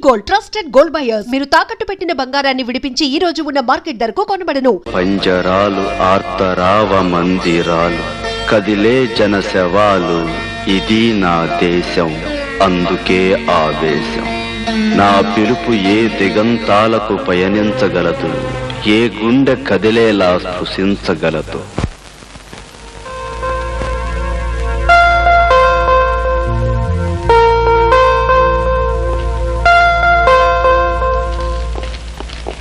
Gold trusted gold buyers. మీరు తాకట్టు పెట్టిన బంగారాన్ని విడిపించి ఈ రోజు ఉన్న మార్కెట్ ధరకు కొనబడను. పంజరాలు ఆర్తరావ మందిరాలు కదిలే జనశవాలు ఇది నా దేశం అందుకే ఆవేశం. నా పిలుపు ఏ దిగంతాలకు పయనించగలదు, ఏ గుండె కదిలేలా స్పృశించగలదు.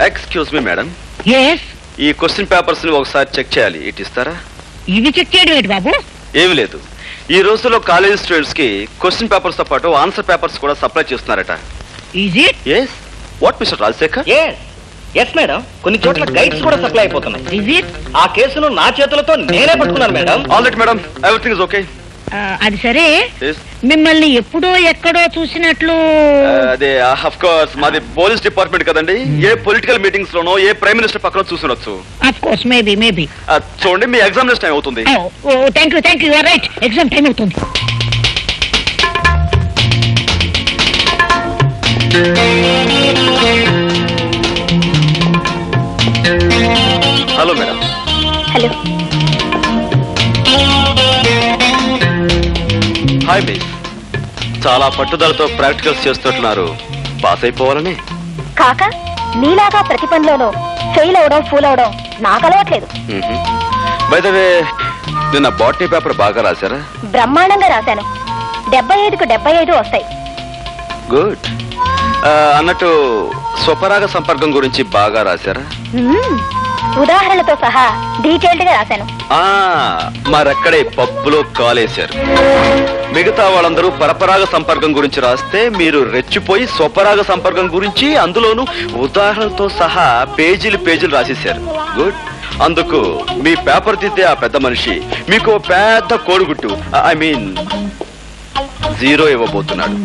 ఎక్స్క్యూజ్ మీ మేడం, ఈ క్వశ్చన్ పేపర్స్ ని ఒకసారి చెక్ చేయాలి, ఇటు ఇస్తారా? ఇవి చెక్ చేయడం ఏంటి బాబు? ఏమి లేదు, ఈ రోజుల్లో కాలేజ్ స్టూడెంట్స్ కి క్వశ్చన్ పేపర్స్ తో పాటు ఆన్సర్ పేపర్స్ కూడా సప్లై చేస్తున్నారట. Is it? yes what mister Rajasekhar? Yes madam, కొన్ని చోట్ల గైడ్స్ కూడా సప్లై అయిపోతున్నాయి. Is it? ఆ కేసును నా చేతులతో నేనే పట్టుకున్నాను మేడం. All right madam, everything is okay. అది సరే, మిమ్మల్ని ఎప్పుడో ఎక్కడో చూసినట్లు. అదే ఆఫ్ కోర్స్ మాది పోలీస్ డిపార్ట్మెంట్ కదండి, ఏ పొలిటికల్ మీటింగ్స్ లోనో ఏ ప్రైమ్ మినిస్టర్ పక్కన చూసుండొచ్చు. Of course, maybe. చూడండి, మీ ఎగ్జామినేషన్ టైం అవుతుంది. Thank you are right, exam time అవుతుంది. Hello madam. Hello. Hi miss, చాలా పట్టుదలతో ప్రాక్టికల్స్ చేస్తున్నారు, పాస్ అయిపోవాలని. కాక నీలాగా ప్రతి పనిలోనూ ఫెయిల్ అవడం ఫూల్ అవడం నాకు అలవాట్లేదు. బై ద వే, నిన్న బాటనీ పేపర్ బాగా రాశారా? బ్రహ్మాండంగా రాశాను. 75కు 75 వస్తాయి. గుడ్. అన్నట్టు స్వపరాగ సంపర్కం గురించి బాగా రాశారా? ఉదాహరణలతో సహా డీటెయిల్డ్ గా రాశాను. మరక్కడే పబ్బులో కాలేశారు. మిగతా వాళ్ళందరూ పరపరాగ సంపర్కం గురించి రాస్తే మీరు రెచ్చిపోయి స్వపరాగ సంపర్కం గురించి అందులోనూ ఉదాహరణలతో సహా పేజీలు రాసేశారు. గుడ్. అందుకు మీ పేపర్ దిద్దే ఆ పెద్ద మనిషి మీకు పెద్ద కోడిగుట్టు, ఐ మీన్ 0 ఇవ్వబోతున్నాడు.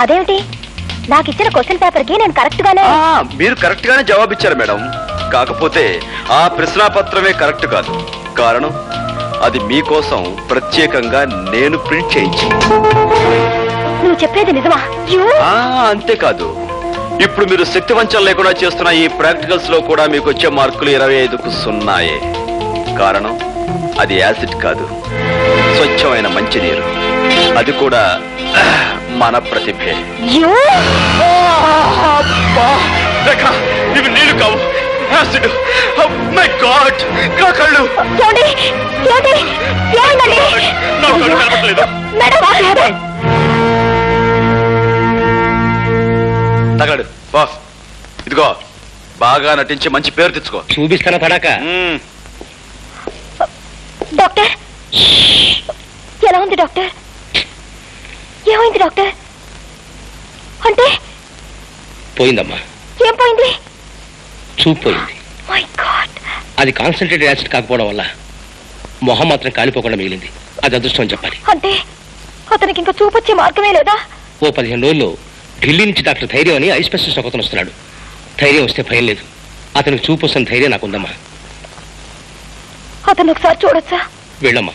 అదేమిటి? నాకు ఇచ్చిన క్వశ్చన్ పేపర్ కి నేను కరెక్ట్ గానే. మీరు కరెక్ట్ గానే జవాబిచ్చారు మేడం, కాకపోతే ఆ ప్రశ్నాపత్రమే కరెక్ట్ కాదు. కారణం, అది మీకోసం ప్రత్యేకంగా నేను ప్రింట్ చేయించి. నువ్వు చెప్పేది నిజమా? అంతేకాదు, ఇప్పుడు మీరు శక్తి వంచన లేకుండా చేస్తున్న ఈ ప్రాక్టికల్స్ లో కూడా మీకు వచ్చే మార్కులు 25కు 0. కారణం, అది యాసిడ్ కాదు, స్వచ్ఛమైన మంచినీరు, అది కూడా మన ప్రతిభే. ఇవి నీళ్లు కావు, యాసిడ్. మై గాడ్, నా కళ్ళు తగలడు. బాస్, ఇదిగో బాగా నటించి మంచి పేరు తెచ్చుకో. చూపిస్తాను తడాక. డాక్టర్, ఎలా ఉంది డాక్టర్? ఏమైంది డాక్టర్? అంటే పోయిందమ్మా. ఏం పోయింది? చూపు పోయింది. My God. అది కాన్సన్ట్రేటెడ్ యాసిడ్ కాకపోవడం వల్ల మొహం మాత్రం కాలిపోకుండా మిగిలింది. అది అదృష్టం అని చెప్పాలి. అంటే అతనికి ఇంకా చూపొచ్చే మార్గమే లేదా? ఓ 15 రోజుల్లో ఢిల్లీ నుంచి డాక్టర్ ధైర్యం అని ఐ స్పెషలిస్ట్ ఒకతను వస్తున్నాడు. ధైర్యం వస్తే భయం లేదు, అతనికి చూపు వస్తున్న ధైర్యం నాకుందమ్మా. అతను ఒకసారి చూడొచ్చా? వెళ్ళమ్మా,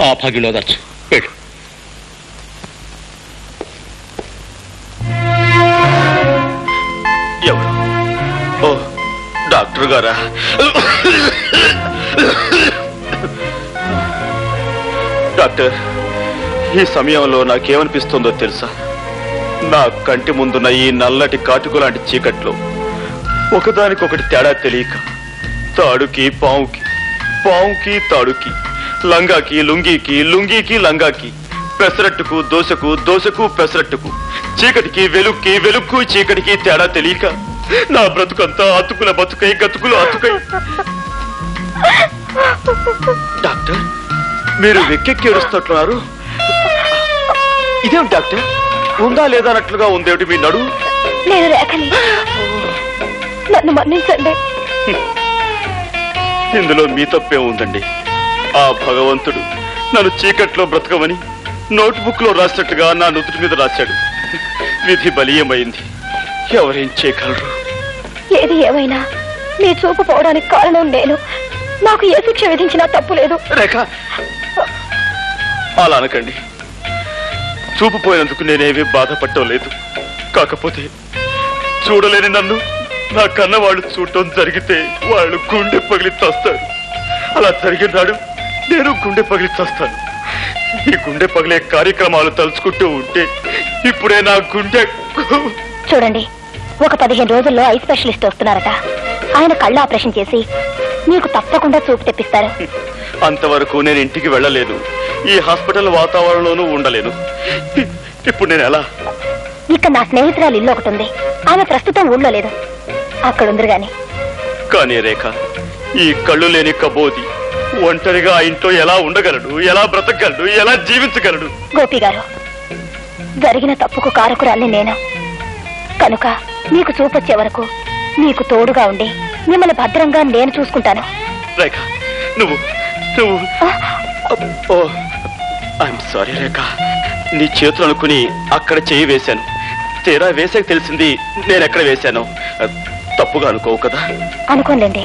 ఆ భాగ్యం ఓదార్చు, వెళ్ళు. ఎవరు? ఓ, డాక్టర్ గారా? డాక్టర్, ఈ సమయంలో నాకేమనిపిస్తుందో తెలుసా? నా కంటి ముందున్న ఈ నల్లటి కాటుకు లాంటి చీకట్లో ఒకదానికొకటి తేడా తెలియక తాడుకి పావుకి, పావుకి తాడుకి, లంగాకి లుంగీకి, లుంగీకి లంగాకి, పెసరట్టుకు దోశకు, దోశకు పెసరట్టుకు, చీకటికి వెలుక్కి, వెలుక్కు చీకటికి తేడా తెలియక నా బ్రతుకంతా అతుకుల బతుకై, గతుకులు అతుకై. డాక్టర్, మీరు వెక్కెక్కి ఏడుస్తున్నారు. ఇదేమిటి డాక్టర్, ఉందా లేదా అన్నట్లుగా ఉందేమిటి మీ నడు? నేను రేఖని, నన్ను మన్నించండి. ఇందులో మీ తప్పే ఉందండి. ఆ భగవంతుడు నన్ను చీకట్లో బ్రతకమని నోట్బుక్ లో రాసినట్టుగా నా నుదుటి మీద రాశాడు. విధి బలీయమైంది, ఎవరేం చేయగలరు? ఏది ఏమైనా మీ చూపు పోవడానికి కారణం నేను. నాకు ఏ శిక్ష విధించినా తప్పు లేదు. రేఖ, అలా అనకండి. చూపు పోయినందుకు నేనేమీ బాధపడటం లేదు. కాకపోతే చూడలేని నన్ను నా కన్న వాళ్ళు చూడటం జరిగితే వాళ్ళు గుండె పగిలి చస్తారు. అలా జరిగిన నాడు నేను గుండె పగిలి చస్తాను. ఈ గుండె పగిలే కార్యక్రమాలు తలుచుకుంటూ ఉంటే ఇప్పుడే నా గుండె. చూడండి, ఒక 15 రోజుల్లో ఐ స్పెషలిస్ట్ వస్తున్నారట. ఆయన కళ్ళు ఆపరేషన్ చేసి మీకు తప్పకుండా చూపు తెప్పిస్తారు. అంతవరకు నేను ఇంటికి వెళ్ళలేదు. ఈ హాస్పిటల్ వాతావరణంలోనూ ఉండలేను. ఇప్పుడు నేను ఎలా? ఇక్కడ నా స్నేహితురాలు ఇల్లు ఒకటి ఉంది. ఆమె ప్రస్తుతం ఊళ్ళో లేదు, అక్కడ ఉందరు గాని. కానీ రేఖ, ఈ కళ్ళు లేని కబోది ఒంటరిగా ఆ ఇంట్లో ఎలా ఉండగలడు, ఎలా బ్రతకగలడు, ఎలా జీవించగలడు? గోపి గారు, జరిగిన తప్పుకు కారకురాల్ని నేను. కనుక మీకు చూపొచ్చే వరకు మీకు తోడుగా ఉండి మిమ్మల్ని భద్రంగా నేను చూసుకుంటాను. రేఖ, నువ్వు ఐఎమ్ సారీ రేఖ. నీ చేతులు అనుకుని అక్కడ చేయి వేశాను. తీరా వేసాక తెలిసింది నేను ఎక్కడ వేశాను. తప్పుగా అనుకోవు కదా? అనుకోలేండి.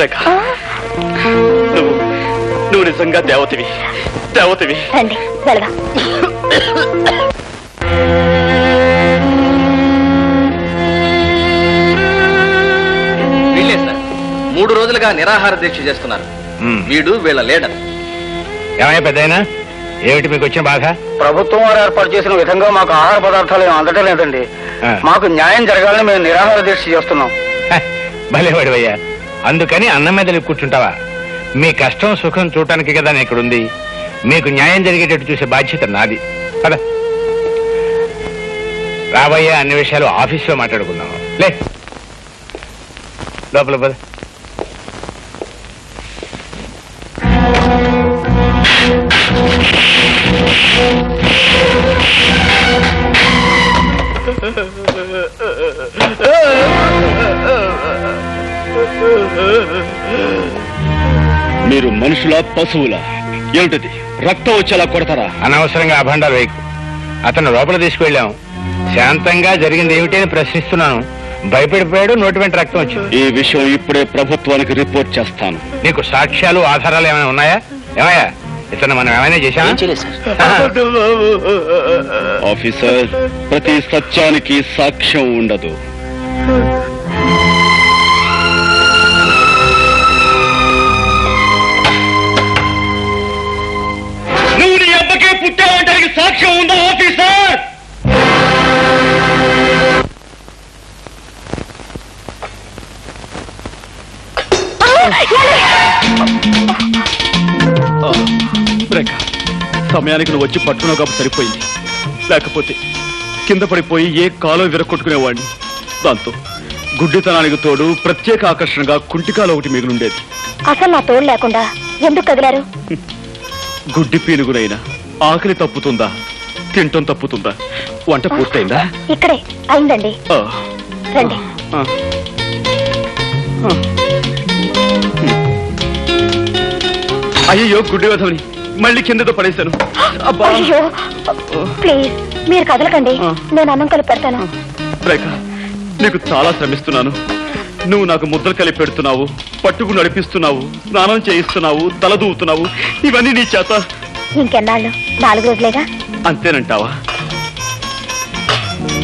రేఖ, నువ్వు నిజంగా దేవతవి. రండి వెళదాం. వీళ్ళే సార్ 3 రోజులుగా నిరాహార దీక్ష చేస్తున్నారు. వీడు వీళ్ళ లీడర్. ఏమయ్యా పెద్దయినా, ఏమిటి మీకు వచ్చిన బాధ? ప్రభుత్వం వారు ఏర్పాటు చేసిన విధంగా మాకు ఆహార పదార్థాలు ఏమి అందటం లేదండి. మాకు న్యాయం జరగాలని మేము నిరాహార దీక్ష చేస్తున్నాం. భలేవాడివయ్యా, అందుకని అన్నం మీద కూర్చుంటావా? మీ కష్టం సుఖం చూడటానికి కదా నేను ఇక్కడుంది. మీకు న్యాయం జరిగేటట్టు చూసే బాధ్యత నాది. పద రాబోయే అన్ని విషయాలు ఆఫీస్లో మాట్లాడుకుందాం. లే లోపల పద. మీరు మనుషుల పశువుల? ఏమిటది? రక్తం వచ్చేలా కొడతారా? అనవసరంగా అభండాలు వేయకు. అతను లోపల తీసుకువెళ్ళాం. శాంతంగా జరిగింది ఏమిటి అని ప్రశ్నిస్తున్నాను. భయపడిపోయాడు, నోటి వెంట రక్తం వచ్చింది. ఈ విషయం ఇప్పుడే ప్రభుత్వానికి రిపోర్ట్ చేస్తాను. నీకు సాక్ష్యాలు ఆధారాలు ఏమైనా ఉన్నాయా? ఏమయ్యా, ఇతను మనం ఏమైనా చేశామా? ఆఫీసర్, ప్రతి సత్యానికి సాక్ష్యం ఉండదు. నువ్వు నీ అబ్బకే పుట్టావంటానికి సాక్ష్యం ఉందా ఆఫీసర్? రేఖ, సమయానికి నువ్వు వచ్చి పట్టుకున్నావు కాబట్టి సరిపోయింది. లేకపోతే కింద పడిపోయి ఏ కాలో విరక్కొట్టుకునేవాడిని. దాంతో గుడ్డితనానికి తోడు ప్రత్యేక ఆకర్షణగా కుంటికాలు ఒకటి మిగులుండేది. అసలు నా తోడు లేకుండా ఎందుకు కదిలారు? గుడ్డి పీనుగునైనా ఆకలి తప్పుతుందా, తింటం తప్పుతుందా? వంట పూర్తయిందా? ఇక్కడే అయిందండి. రండి. అయ్యో, గుడ్డి వధవని మళ్ళీ కిందతో పడేశాను. అయ్యో ప్లీజ్ మీరు కదలకండి, నేను అన్నం కలిపి పెడతాను. రేఖ, నీకు చాలా శ్రమిస్తున్నాను. నువ్వు నాకు ముద్దలు కలిపి పెడుతున్నావు, పట్టుకు నడిపిస్తున్నావు, స్నానం చేయిస్తున్నావు, తల దూవుతున్నావు. ఇవన్నీ నీ చేత. ఇంకెన్నాళ్ళు? 4 రోజులేగా. అంతేనంటావా?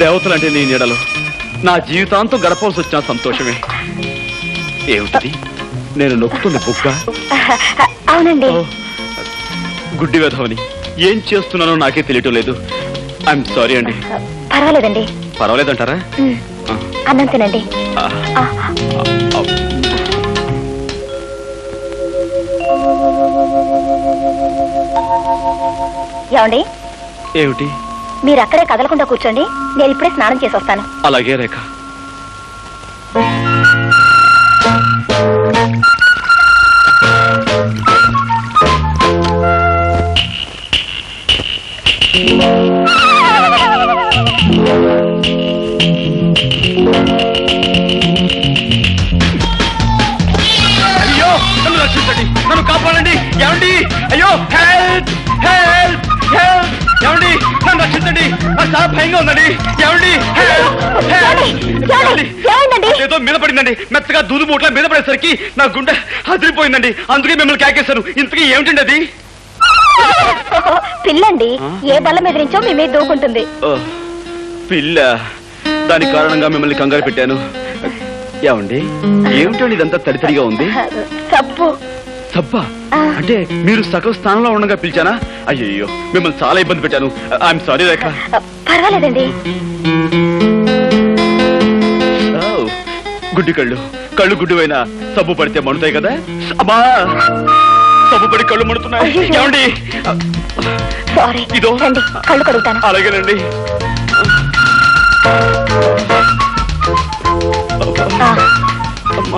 దేవతలంటే నీ నీడలో నా జీవితాంతం గడపవలసి వచ్చిన సంతోషమే. ఏమిటది? నేను నొక్కుతుంది బుక్క? అవునండి. గుడ్డి వెధవని ఏం చేస్తున్నానో నాకే తెలియటం లేదు. ఐఎమ్ సారీ అండి. పర్వాలేదండి. పర్వాలేదంటారా? అన్నం తినండి. ఏమండి? ఏమిటి? మీరు అక్కడే కదలకుండా కూర్చోండి, నేను ఇప్పుడే స్నానం చేసి వస్తాను. అలాగే రేఖ. అయ్యో, నన్ను రక్షించండి, నన్ను కాపాడండి. ఏమండి? అయ్యో, హెల్ప్ హెల్ప్ హెల్ప్. ఏమండి, నన్ను రక్షించండి, నాకు చాలా భయంగా ఉందండి. ఏమండి? ఏదో మీద పడిందండి, మెత్తగా దూదు మూట్ల మీద పడేసరికి నా గుండె అదిరిపోయిందండి. అందుకే మిమ్మల్ని కేకేశాను. ఇంతకీ ఏమిటండి అది? పిల్లండి, ఏ బల్ల మీద నుంచో మీ మీద దూకుంటుంది. పిల్ల, దాని కారణంగా మిమ్మల్ని కంగారు పెట్టాను. ఏమండి, ఏమిటండి ఇదంతా తడితడిగా ఉంది? సబ్బు. సబ్బా? అంటే మీరు సగం స్థానంలో ఉండగా పిలిచానా? అయ్యయ్యో, మిమ్మల్ని చాలా ఇబ్బంది పెట్టాను. ఐఎమ్ సారీ రేఖ. పర్వాలేదండి. గుడ్డి కళ్ళు గుడ్డివైనా సబ్బు పడితే మండుతాయి కదా. అమ్మా, సబ్బు పడి కళ్ళు మండుతున్నాయి. ఏమండి? సారీ. ఇదో రండి, కళ్ళు కడుగుతాను. అలాగేనండి.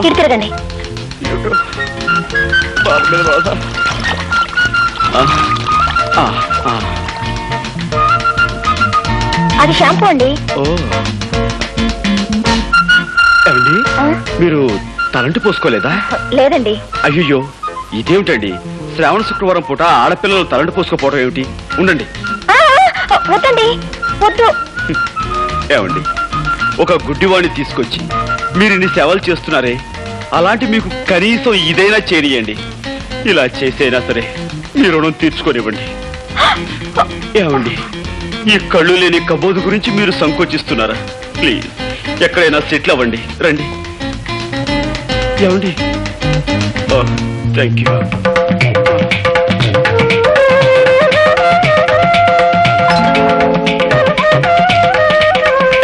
ఇటు తిరగండి. బాధ మీద బాధ. అది షాంపూ అండి. ఓ, ఏమండి, మీరు తలంటి పోసుకోలేదా? లేదండి. అయ్యో, ఇదేమిటండి? శ్రావణ శుక్రవారం పూట ఆడపిల్లలు తలంటి పోసుకోపోవడం ఏమిటి? ఉండండి. వద్దండి, వద్దు. ఏమండి, ఒక గుడ్డివాణ్ణి తీసుకొచ్చి మీరు ఇన్ని సేవలు చేస్తున్నారే, అలాంటి మీకు కనీసం ఇదైనా చేయనియండి. ఇలా చేసైనా సరే మీ రుణం తీర్చుకోనివ్వండి. ఏమండి, ఈ కళ్ళు లేని కబోదు గురించి మీరు సంకోచిస్తున్నారా? ప్లీజ్, ఎక్కడైనా సెటిల్ అవ్వండి. రండి. ఏమండి? Thank you.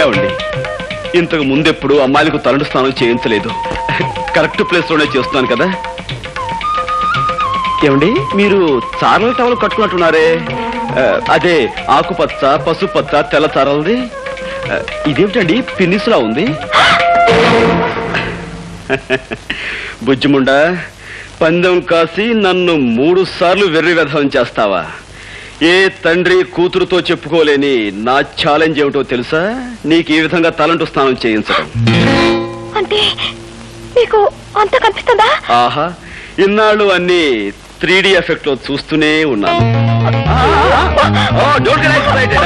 ఏమండి, ఇంతకు ముందెప్పుడు అమ్మాయిలకు తలంటు స్నానం చేయించలేదు. కరెక్ట్ ప్లేస్ లోనే చేస్తున్నాను కదా. ఏమండి, మీరు చారల టవల్ కట్టుకున్నట్టున్నారే, అదే ఆకుపచ్చ, పసుపచ్చ, తెల్ల చారలది. ఇదేమిటండి, పిన్నిసులా ఉంది? బుజ్జిముండా, పందెం కాసి నన్ను 3 సార్లు వెర్రి వెధవం చేస్తావా? ఏ తండ్రి కూతురుతో చెప్పుకోలేని నా ఛాలెంజ్ ఏమిటో తెలుసా? నీకు ఈ విధంగా తలంటు స్నానం చేయించడం. అంటే మీకు అంత కనిపిస్తుందా? ఆహా, ఇన్నాళ్ళు అన్ని 3D ఎఫెక్ట్ లో చూస్తూనే ఉన్నాను. Don't get excited.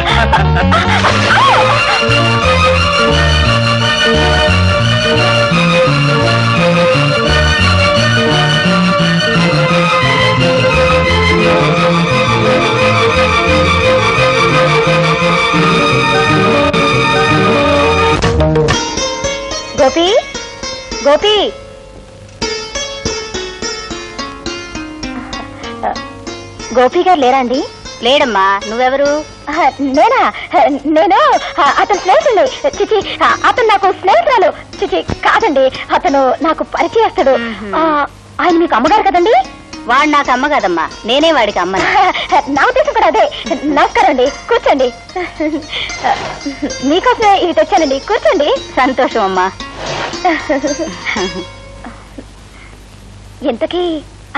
Gopi, Gopi, Gopi గారు లేరా అండి? లేడమ్మా. నువ్వెవరు? నేనా? నేను అతను స్నేహితుడు. చిచి, అతను నాకు స్నేహితురాలు. చిచి, కాదండి, అతను నాకు పరిచయస్తుడు. ఆయన మీకు అమ్మగారు కదండి? వాడు నాకు అమ్మ కదమ్మా, నేనే వాడికి అమ్మ. నా ఉద్దేశం కూడా అదే. నమస్కారం అండి, కూర్చోండి. మీకోసమే ఇవి తెచ్చానండి, కూర్చోండి. సంతోషం అమ్మా. ఇంతకీ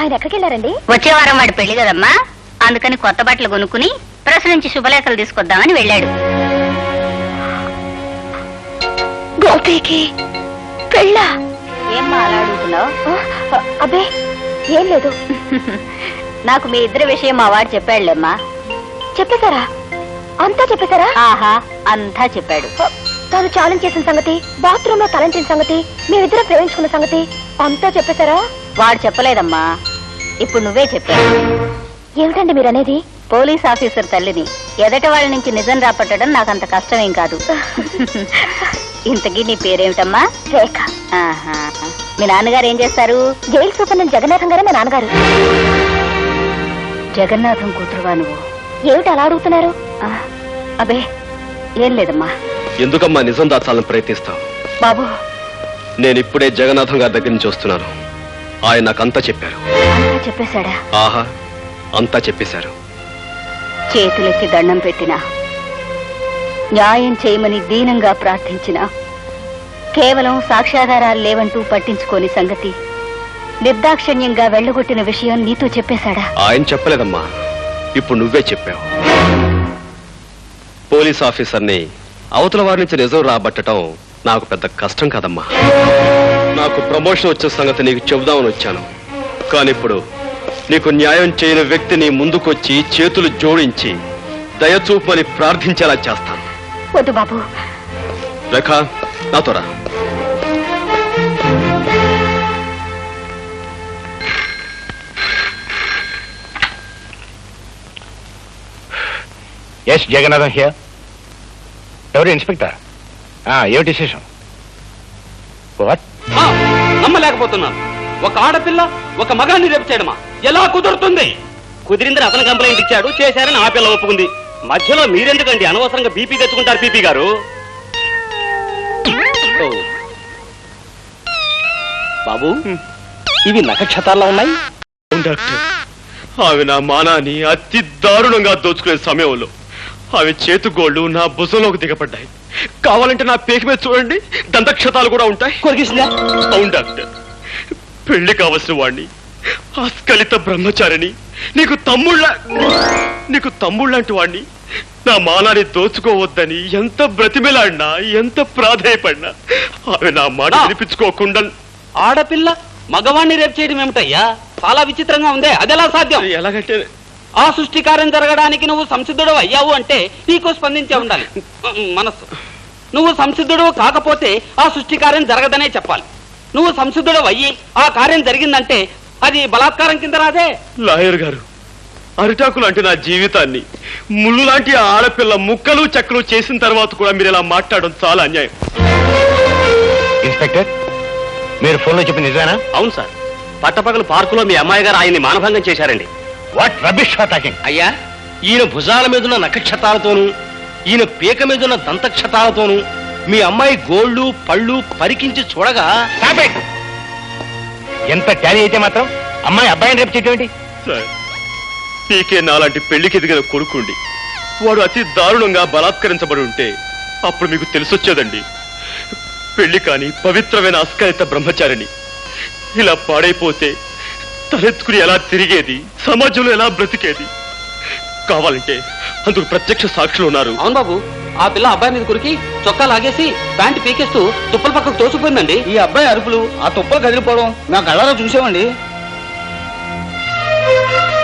ఆయన ఎక్కడికి వెళ్ళారండి? వచ్చే వారం వాడి పెళ్లి కదమ్మా, అందుకని కొత్త బట్టలు కొనుక్కుని ప్రెస్ నుంచి శుభలేఖలు తీసుకొద్దామని వెళ్ళాడు. గోపికి పెళ్ళా? ఏమ్మా అలా అడుగుతున్నావు? అబ్బే, ఏం లేదు. నాకు మీ ఇద్దరి విషయం మా వాడు చెప్పాడులేమ్మా. చెప్పేశారా? అంతా చెప్పేశారా? ఆహా, అంతా చెప్పాడు. తాను ఛాలెంజ్ చేసిన సంగతి, బాత్రూమ్ లో తలంచిన సంగతి, మేమిద్దరం ప్రేమించుకున్న సంగతి అంతా చెప్పేశారా? వాడు చెప్పలేదమ్మా, ఇప్పుడు నువ్వే చెప్పావు. ఏమిటండి మీరనేది? పోలీస్ ఆఫీసర్ తల్లిని ఎదటి వాళ్ళ నుంచి నిజం రాపట్టడం నాకంత కష్టమేం కాదు. ఇంతకీ నీ పేరేమిటమ్మా? రేఖ. ఆహా, మీ నాన్నగారు ఏం చేస్తారు? జైలు సూపరింటెండెంట్ జగన్నాథం గారే మా నాన్నగారు. జగన్నాథం కూతురువా నువ్వు? ఏమిటి అలా అడుగుతున్నారు? అబే, ఏం లేదమ్మా. ఎందుకమ్మా నిజం దాచాలని ప్రయత్నిస్తావు? బాబు, నేను ఇప్పుడే జగన్నాథం గారి దగ్గర నుంచి వస్తున్నాను. ఆయన నాకంతా చెప్పారు. అంతా చెప్పేశాడా? ఆహా, అంతా చెప్పేశారు. చేతులెత్తి దండం పెట్టినా, న్యాయం చేయమని దీనంగా ప్రార్థించినా, కేవలం సాక్ష్యాధారాలు లేవంటూ పట్టించుకోని సంగతి, నిర్దాక్షిణ్యంగా వెళ్ళగొట్టిన విషయం నీతో చెప్పేశాడా? ఆయన చెప్పలేదమ్మా, ఇప్పుడు నువ్వే చెప్పావు. పోలీస్ ఆఫీసర్ని అవతల వారి నుంచి నిజం రాబట్టడం నాకు పెద్ద కష్టం కాదమ్మా. నాకు ప్రమోషన్ వచ్చే సంగతి నీకు చెబుదామని వచ్చాను. కానీ ఇప్పుడు నీకు న్యాయం చేయని వ్యక్తిని ముందుకొచ్చి చేతులు జోడించి దయచూపని ప్రార్థించేలా చేస్తాను. వద్దు బాబు. రేఖ, నాతో రా. Yes, Jagannatham here. ఎవరు ఇన్స్పెక్టర్? ఏమిటి విశేషం? వాట్? నమ్మలేకపోతున్నాను. ఒక ఆడపిల్ల ఒక మగాన్ని రేపు చేయడమా? ఎలా కుదురుతుంది? కుదిరిందని అతను కంప్లైంట్ ఇచ్చాడు, చేశారని ఆ పిల్ల ఒప్పుకుంది. మధ్యలో మీరెందుకండి అనవసరంగా బీపీ తెచ్చుకుంటారు? పీపీ గారు బాబు, ఇవి నక్షత్రాల్లో ఉన్నాయి. డాక్టర్, ఆమె నా మానాన్ని అతి దారుణంగా దోచుకునే సమయంలో ఆమె చేతుగోళ్లు నా భుజంలోకి దిగబడ్డాయి. కావాలంటే నా పేక మీద చూడండి, దంతక్షతాలు కూడా ఉంటాయి. కొరికిసిందా? అవును డాక్టర్, పెళ్లి కావలసిన వాణ్ణి, ఆస్కలిత బ్రహ్మచారిని, నీకు తమ్ముళ్ళంటి వాణ్ణి నా మానాన్ని దోచుకోవద్దని ఎంత బ్రతిమిలాడినా, ఎంత ప్రాధేయపడినా ఆమె నా మాట వినిపించుకోకుండా. ఆడపిల్ల మగవాణ్ణి రేపు చేయడం ఏమిటయ్యా? చాలా విచిత్రంగా ఉందే. అదెలా సాధ్యం? ఎలాగంటే ఆ సృష్టికార్యం జరగడానికి నువ్వు సంసిద్ధుడు అయ్యావు అంటే నీకు స్పందించే ఉండాలి మనస్సు. నువ్వు సంసిద్ధుడు కాకపోతే ఆ సృష్టికార్యం జరగదనే చెప్పాలి. నువ్వు సంసిద్ధుడు అయ్యి ఆ కార్యం జరిగిందంటే అది బలాత్కారం కింద రాదే. లాయర్ గారు, అరిటాకు లాంటి నా జీవితాన్ని ముళ్ళు లాంటి ఆడపిల్ల ముక్కలు చెక్కలు చేసిన తర్వాత కూడా మీరు ఇలా మాట్లాడడం చాలా అన్యాయం. ఇన్స్పెక్టర్, మీరు ఫోన్లో చెప్పి నిజానా? అవును సార్, పట్టపగలు పార్కులో మీ అమ్మాయి గారు ఆయన్ని మానభంగం చేశారండి. What rubbish talking? అయ్యా, ఈయన భుజాల మీదున్న నక్షత్రాలతోనూ ఈయన పీక మీదున్న దంతక్షతాలతోనూ మీ అమ్మాయి గోళ్ళు పళ్ళు పరికించి చూడగా ఎంత ట్యాలీ అయితే మాత్రం అమ్మాయి అబ్బాయిని రేపు చేయటం సార్, పీకే నాలాంటి పెళ్లికి ఎదిగిన కొడుకుండి వాడు అతి దారుణంగా బలాత్కరించబడి ఉంటే అప్పుడు మీకు తెలిసొచ్చేదండి. పెళ్లి కాని పవిత్రమైన అస్కలిత బ్రహ్మచారిని ఇలా పాడైపోతే తలెత్తుకుని ఎలా తిరిగేది, సమాజంలో ఎలా బ్రతికేది? కావాలంటే అందుకు ప్రత్యక్ష సాక్షులు ఉన్నారు. అవును బాబు, ఆ పిల్ల అబ్బాయి మీద కొరికి చొక్కా లాగేసి ప్యాంటు పీకేస్తూ తుప్పల పక్కకు తోసిపోయిందండి. ఈ అబ్బాయి అరుపులు, ఆ తుప్పలు కదిలిపోవడం నా కళ్ళలో చూసామండి.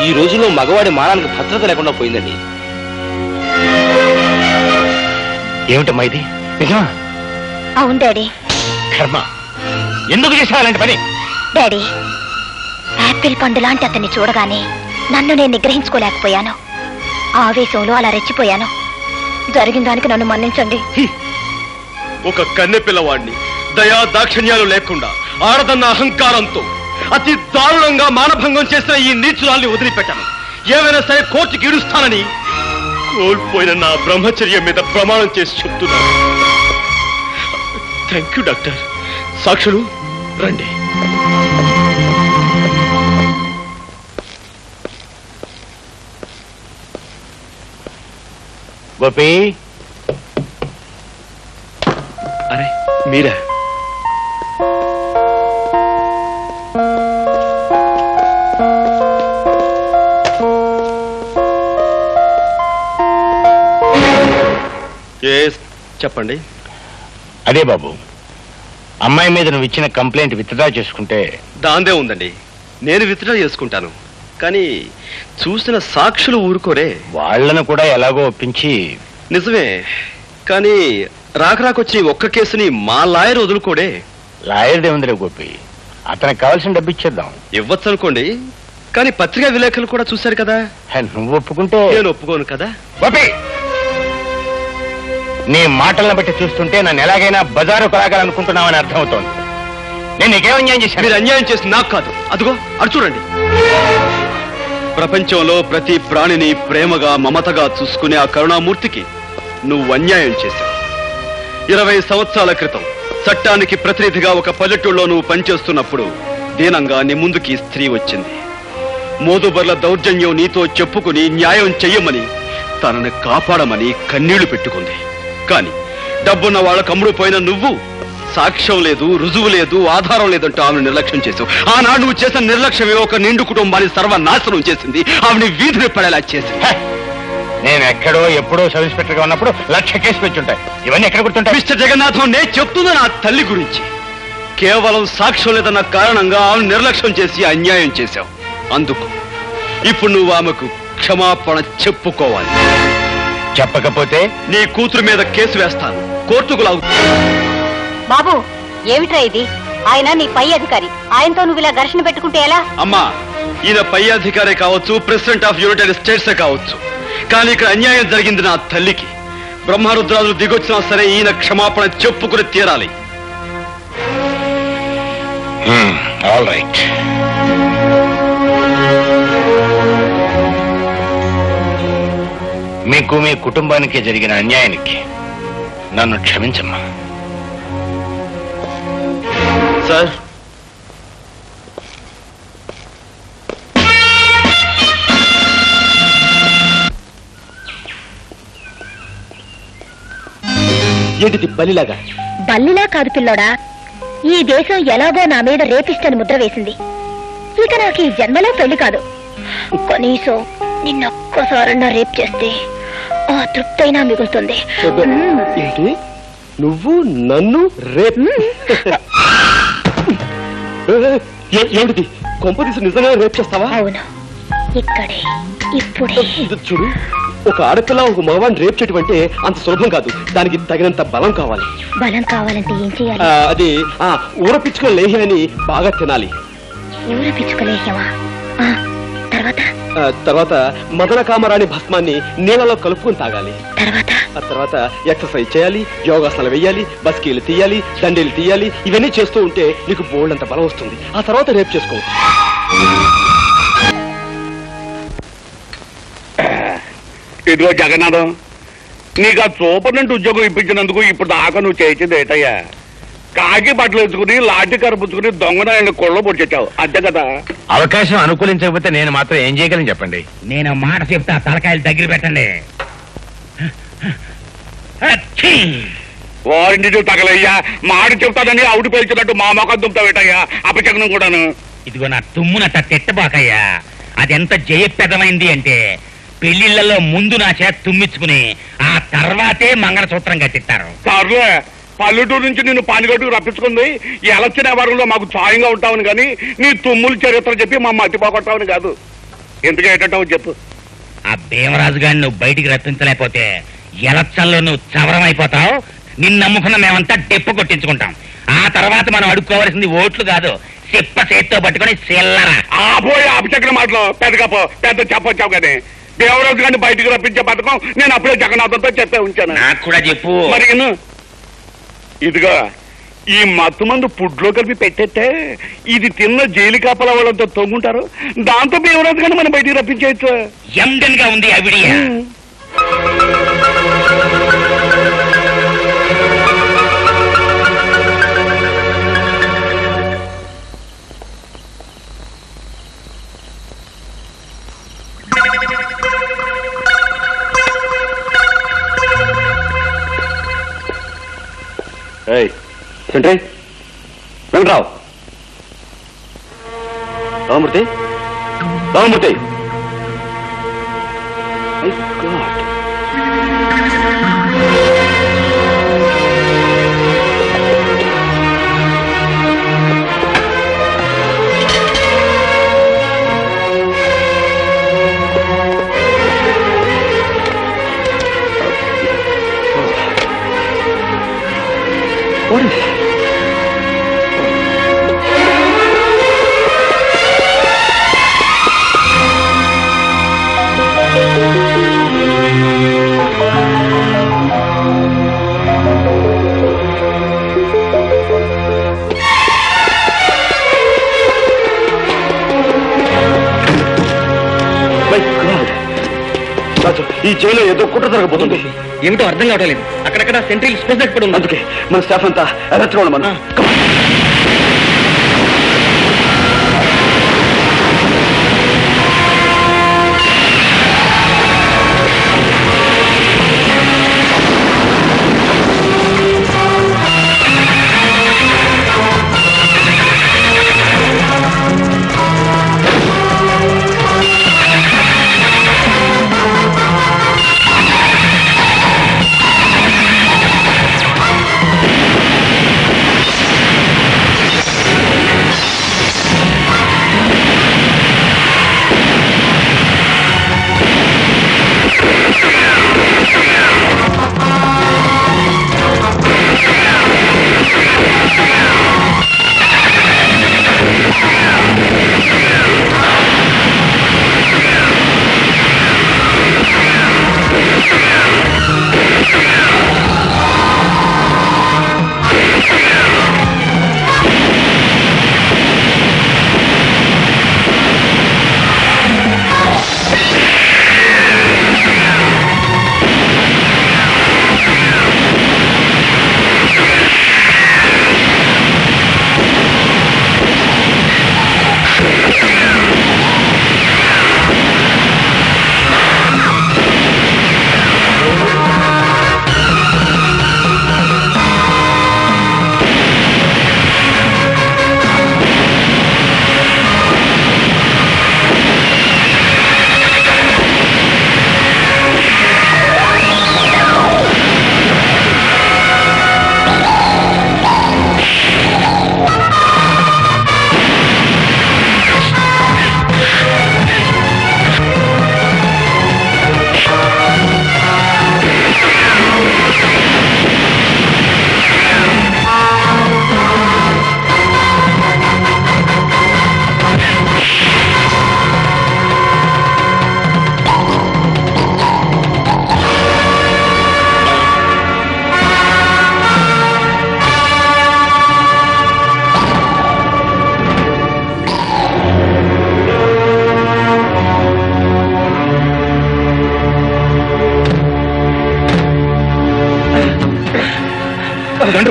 ఈ రోజుల్లో మగవాడి మానానికి భద్రత లేకుండా పోయిందండి. ఏమిటమ్మా ఇది? నిజమా? అవును డాడీ. కర్మ, ఎందుకు చేసావు అలాంటి పని? డాడీ, యాపిల్ పండు లాంటి అతన్ని చూడగానే నన్ను నేను నిగ్రహించుకోలేకపోయాను. ఆవేశంలో అలా రెచ్చిపోయాను. జరిగిన దానికి నన్ను మన్నించండి. ఒక కన్నె పిల్లవాడిని దయా దాక్షిణ్యాలు లేకుండా ఆడదన్న అహంకారంతో అతి దారుణంగా మానభంగం చేసిన ఈ నీచురాల్ని వదిలిపెట్టాను. ఏమైనా సరే కోర్టుకి ఇడుస్తానని కోల్పోయిన నా బ్రహ్మచర్యం మీద ప్రమాణం చేసి చెప్తున్నాను. Thank you doctor. సాక్షులు రండి. గోపి, అరే మీరా? చెప్పండి. అదే బాబు, అమ్మాయి మీద నువ్వు ఇచ్చిన కంప్లైంట్ విత్డ్రా చేసుకుంటే. దాందే ఉందండి, నేను విత్డ్రా చేసుకుంటాను. కానీ చూసిన సాక్షులు ఊరుకోరే. వాళ్ళను కూడా ఎలాగో ఒప్పించి. నిజమే, కానీ రాకరాకొచ్చి ఒక్క కేసుని మా లాయర్ వదులుకోడే. లాయర్దే ఉందిలే గోపి, అతనికి కావాల్సిన డబ్బు ఇచ్చేద్దాం. ఇవ్వచ్చు అనుకోండి, కానీ పత్రికా విలేకరులు కూడా చూశారు కదా. నువ్వు ఒప్పుకుంటే నేను ఒప్పుకోను కదా. గోపి, నీ మాటలను బట్టి చూస్తుంటే నన్ను ఎలాగైనా బజారు కొలాగాలనుకుంటున్నావని అర్థమవుతోంది. నేను నీకేం అన్యాయం చేశాను? మీరు అన్యాయం చేసి నాకు కాదు, అదిగో అటు చూడండి. ప్రపంచంలో ప్రతి ప్రాణిని ప్రేమగా మమతగా చూసుకునే ఆ కరుణామూర్తికి నువ్వు అన్యాయం చేశావు. 20 సంవత్సరాల క్రితం చట్టానికి ప్రతినిధిగా ఒక పల్లెటూళ్ళలో నువ్వు పనిచేస్తున్నప్పుడు దీనంగా నీ ముందుకి స్త్రీ వచ్చింది. మోదుబర్ల దౌర్జన్యం నీతో చెప్పుకుని న్యాయం చెయ్యమని, తనని కాపాడమని కన్నీళ్లు పెట్టుకుంది. కానీ డబ్బున్న వాళ్ళకు అమ్ముడు పోయిన నువ్వు సాక్ష్యం లేదు, రుజువు లేదు, ఆధారం లేదంటూ ఆమెను నిర్లక్ష్యం చేసావు. ఆనాడు నువ్వు చేసిన నిర్లక్ష్యమే ఒక నిండు కుటుంబాన్ని సర్వనాశనం చేసింది, ఆమెని వీధిని పడేలా చేసింది. నేను ఎక్కడో ఎప్పుడో సబ్ ఇన్స్పెక్టర్ గా ఉన్నప్పుడు 1,00,000 కేసులు వచ్చుంటాయి. ఇవన్నీ ఎక్కడ గుర్తుంటాయి? మిస్టర్ జగన్నాథం, నేను చెప్తున్నా నా తల్లి గురించి. కేవలం సాక్ష్యం లేదన్న కారణంగా ఆమెను నిర్లక్ష్యం చేసి అన్యాయం చేశావు. అందుకు ఇప్పుడు నువ్వు ఆమెకు క్షమాపణ చెప్పుకోవాలి. చెప్పకపోతే నీ కూతురు మీద కేసు వేస్తాను, కోర్టుకు లాగు. బాబు, ఏమిట్రా ఇది? ఆయన నీ పై అధికారి, ఆయనతో నువ్వు ఇలా ఘర్షణ పెట్టుకుంటే ఎలా? అమ్మా, ఈయన పై అధికారే కావచ్చు, ప్రెసిడెంట్ ఆఫ్ యునైటెడ్ స్టేట్స్ కావచ్చు, కానీ ఇక్కడ అన్యాయం జరిగింది నా తల్లికి. బ్రహ్మరుద్రాలు దిగొచ్చినా సరే ఈయన క్షమాపణ చెప్పుకుని తీరాలి. All right. మీకు మీ కుటుంబానికి జరిగిన అన్యాయానికి నన్ను క్షమించమ్మా. సార్, ఏంటిది బలిలాగా? బల్లిలా కాదు పిల్లోడా, ఈ దేశం ఎలాగో నా మీద రేపిస్టని ముద్ర వేసింది. ఇక నాకు ఈ జన్మలో పెళ్లి కాదు. కనీసం నిన్నొక్కసారన్నా రేప్ చేస్తే ఆ తృప్తైనా మిగులుతుంది. ఏంటి నువ్వు నన్ను రేప్? ఏమిటి కొంపదీసి నిజంగా రేప్ చేస్తావా? అవును, ఇక్కడే ఇప్పుడే. చూడు, ఒక ఆడపిల్ల ఒక మగవాడిని రేప్ చేయటం అంటే అంత సులభం కాదు. దానికి తగినంత బలం కావాలి. బలం కావాలంటే ఏం చేయాలి? అది ఊరపిచ్చుకుని లేహ్యాన్ని బాగా తినాలి. ఊరపిచ్చుకోలేహ్యమా? తర్వాత మదన కామరాణి భస్మాన్ని నీళ్ళలో కలుపుకొని తాగాలి. ఆ తర్వాత ఎక్సర్సైజ్ చేయాలి, యోగాసనాలు వేయాలి, బస్కీలు తీయాలి, దండీలు తీయాలి. ఇవన్నీ చేస్తూ ఉంటే నీకు బోల్డంత బలం వస్తుంది. ఆ తర్వాత రేపు చేసుకో. ఇదిగో జగన్నాథం, నీకు ఆ సూపర్నెంట్ ఉద్యోగం ఇప్పించినందుకు ఇప్పుడు దాకా నువ్వు చేసింది ఏటయ్యా? కాకి బట్టలు వేసుకుని లాఠీ కరుపుచ్చుకుని దొంగనాయని కొళ్ళ పొడిచావు, అంతే కదా? అవకాశం అనుకూలించకపోతే నేను మాత్రం ఏం చేయగలను చెప్పండి. నేను మాట చెప్తా, తలకాయలు దగ్గర పెట్టండి. వారింటి తగలయ్యా, మాట చెప్తాదని అవుటు పేల్చినట్టు మా మొఖం దుంపుతావేటయ్యా అపచకనం కూడాను. ఇదిగో నా తుమ్మునట్ట తిట్టబాకయ్యా. అదెంత జయప్రదమైంది అంటే పెళ్లిళ్లలో ముందు నా చేత తుమ్మించుకుని ఆ తర్వాతే మంగళసూత్రం కట్టిస్తారు. సర్లే, పల్లెటూరు నుంచి నిన్ను పానిగట్టుకు రప్పించుకుంది ఎలక్షన్ వ్యవహారంలో మాకు సాయంగా ఉంటావని కానీ నీ తుమ్ముల చరిత్ర చెప్పి మా మట్టి పోగొట్టావని కాదు. ఎందుకు ఏంటంటావు చెప్పు. ఆ భీమరాజు గారిని నువ్వు బయటికి రప్పించలేకపోతే ఎలక్షన్లో నువ్వు చవరమైపోతావు. నిన్ను నమ్ముకున్న మేమంతా డెప్పు కొట్టించుకుంటాం. ఆ తర్వాత మనం అడుక్కోవలసింది ఓట్లు కాదు, చెప్ప చేత్తో పట్టుకుని చిల్లర. పోయి అపచక్ర మాటలు పెద్ద చెప్పొచ్చావు కానీ దేవరాజు గారిని బయటికి రప్పించే పథకం నేను అప్పుడే జగన్నాథంతో చెప్పే ఉంచాను. నాకు కూడా చెప్పు. మరి ఇదిగా ఈ మత్తు మందు ఫుడ్లో కలిపి పెట్టేస్తే ఇది తిన్న జైలు కాపలా వాళ్ళంతా తొంగుంటారు. దాంతో దేవరాజు గారిని మనం బయటికి రప్పించేయచ్చు. ఎండన్ గా ఉంది అవిడియా. Venkatrao, Ramamurthy, Ramamurthy. What is it? ఈ జైలు ఏదో కుట్ర జరగబోతుంది. ఏమిటో అర్థం కావట్లేదు. అక్కడక్కడ సెంట్రల్ స్పెషల్ పడి ఉంది. అందుకే మన స్టాఫ్ అంతా అలర్ట్ గా మనం.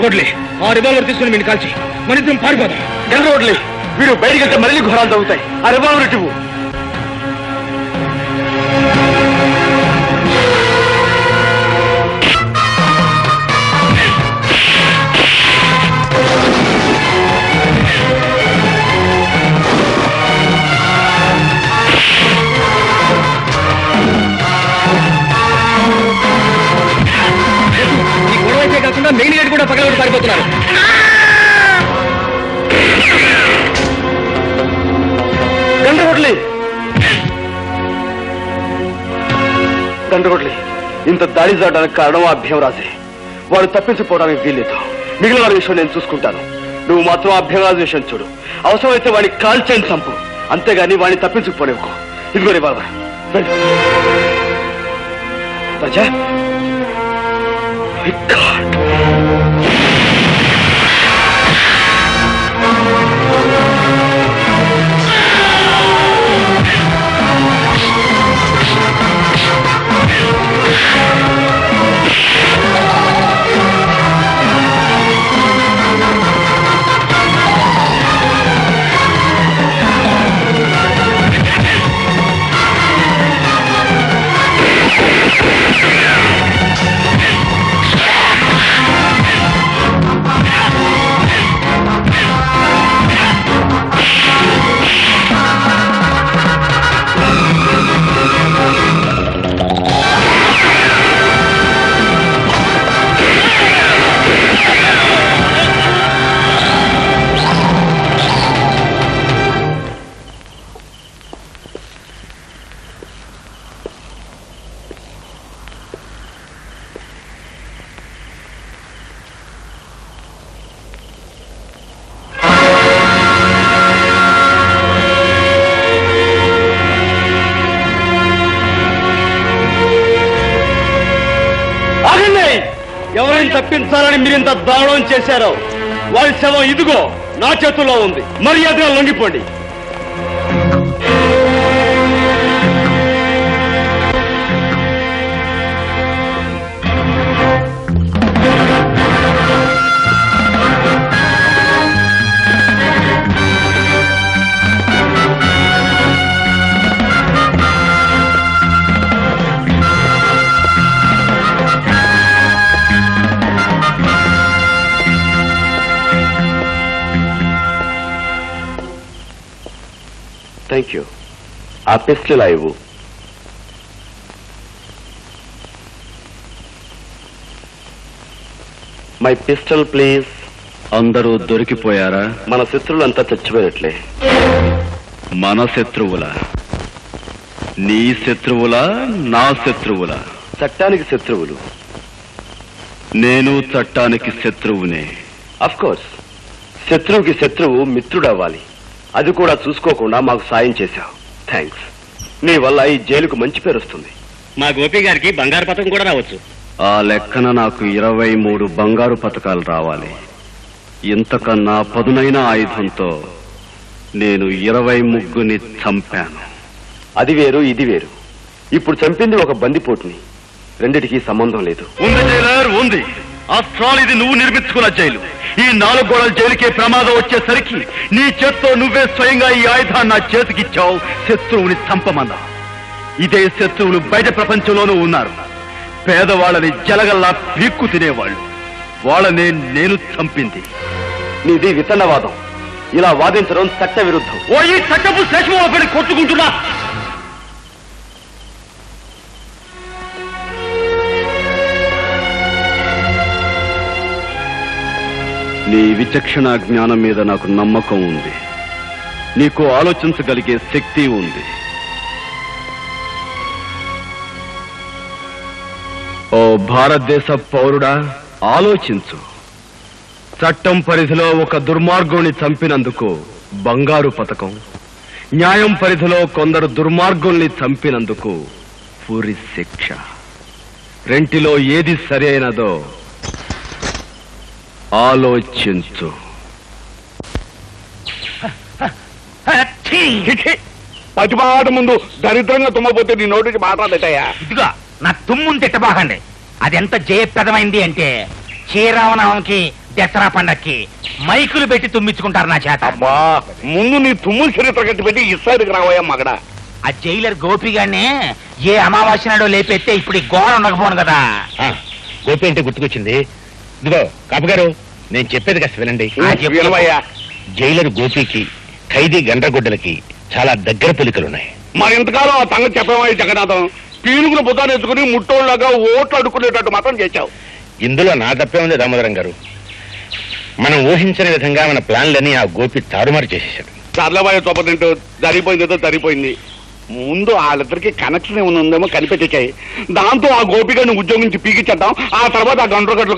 గండ్రగొడ్లే ఆ రివాల్వర్ తీసుకుని మీరు కాల్చి మన ఇద్దరం పారిపోదాం. గండ్రగొడ్లే వీడు బయటికి వెళ్తే మళ్ళీ ఘోరాలు తగ్గుతాయి. ఆ రివాల్వర్ ఇటువు. కాకుండా మెయిన్ గేట్ కూడా పగలగొట్టి పారిపోతున్నారు. గండ్రగొడ్లే ఇంత దాడి చేయడానికి కారణం ఆ భీమరాజే. వాడు తప్పించిపోవడానికి వీల్లేదు. మిగిలిన వారి విషయం నేను చూసుకుంటాను. నువ్వు మాత్రం ఆ భీమరాజు విషయం చూడు. అవసరమైతే వాడిని కాల్చేని చంపు, అంతేగాని వాడిని తప్పించుకుపోలేవుకో. ఇదిగో రివాల్వర్. రాజా ఎవరైనా తప్పించాలని మీరింత దారుణం చేశారో వారి శవం ఇదిగో నా చేతుల్లో ఉంది. మర్యాదగా లొంగిపోండి. Thank you. ఆ పిస్టల్ ఇవ్వు. My pistol please. అందరూ దొరికిపోయారా? మన శత్రువులంతా చచ్చిపోయినట్లే. మన శత్రువులా? నీ శత్రువులా నా శత్రువులా? చట్టానికి శత్రువులు. నేను చట్టానికి శత్రువునే. అఫ్ కోర్స్ శత్రువుకి శత్రువు మిత్రుడు అవ్వాలి. అది కూడా చూసుకోకుండా మాకు సాయం చేశావు. థ్యాంక్స్. నీ వల్ల ఈ జైలుకు మంచి పేరు వస్తుంది. మా గోపి గారికి బంగారు పథకం కూడా రావచ్చు. ఆ లెక్కన నాకు 23 బంగారు పథకాలు రావాలి. ఇంతకన్నా పదునైన ఆయుధంతో నేను 23ని చంపాను. అది వేరు ఇది వేరు. ఇప్పుడు చంపింది ఒక బందిపోటుని. రెండిటికి సంబంధం లేదు. ఉంది జైలర్ ఉంది. ఆఫ్టర్ ఇది నువ్వు నిర్మించుకున్న జైలు. ఈ 4 గోడల జైలుకే ప్రమాదం వచ్చేసరికి నీ చేత్తో నువ్వే స్వయంగా ఈ ఆయుధాన్ని నా చేతికిచ్చావు. శత్రువుని చంపమన్నా. ఇదే శత్రువులు బయట ప్రపంచంలోనూ ఉన్నారు. పేదవాళ్ళని జలగల్లా పీక్కు తినేవాళ్ళు. వాళ్ళనే నేను చంపింది. నీది విత్తనవాదం. ఇలా వాదించడం చట్ట విరుద్ధం. ఓ ఈ చట్టపు శేషమోపడి కొట్టుకుంటున్నా. నీ విచక్షణ జ్ఞానం మీద నాకు నమ్మకం ఉంది. నీకు ఆలోచించగలిగే శక్తి ఉంది. ఓ భారతదేశ పౌరుడా, ఆలోచించు. చట్టం పరిధిలో ఒక దుర్మార్గుని చంపినందుకు బంగారు పథకం, న్యాయం పరిధిలో కొందరు దుర్మార్గుల్ని చంపినందుకు ఉరి శిక్ష. రెంటిలో ఏది సరైనదో ఆలోచించు. పచ్చిపాట ముందు దరిద్రంగా తుమ్మపోతే నీ నోటికి మాట్లాడతాయా? ఇదిగో నా తుమ్ముని తిట్టబాకండి. అది ఎంత జయప్రదమైంది అంటే శ్రీరామనవమికి దసరా పండక్కి మైకులు పెట్టి తుమ్మించుకుంటారు నా చేత. అబ్బా ముందు నీ తుమ్ముల చరిత్ర కట్టి పెట్టి ఇస్సారికి రావయ్యా మగడా. ఆ జైలర్ గోపిగాన్ని ఏ అమావాస్య నాడో లేపెత్తే ఇప్పుడు ఈ గోడ ఉండకపోను కదా. గోపి అంటే గుర్తుకొచ్చింది. ఇదిగో కాపు గారు, నేను చెప్పేది కాస్త వినండి. వినవయ్యా. జైలర్ గోపికి ఖైదీ గండ్రగొడ్డలకి చాలా దగ్గర పోలికలున్నాయి. మరి ఇంతకాలం ఆ సంగతి చెప్పేవా జగన్నాథం? పీనుగులు బుధాన్ని ఎత్తుకుని ముట్టోళ్ళగా ఓట్లు అడుక్కునేటట్టు మాత్రం చేశావు. ఇందులో నా తప్పే ఉంది దామోదరం గారు. మనం ఊహించని విధంగా మన ప్లాన్లని ఆ గోపి తారుమారు చేసేశాడు. చర్లబాయ చొప్పదంటూ జరిగిపోయిందేదో జరిగిపోయింది. ముందు వాళ్ళిద్దరికి కనెక్షన్ ఏమైనా ఉందేమో కనిపెట్టించాయి. దాంతో ఆ గోపికను ఉద్యోగం నుంచి పీకిచ్చేద్దాం. ఆ తర్వాత ఆ గండ్రగడ్డలు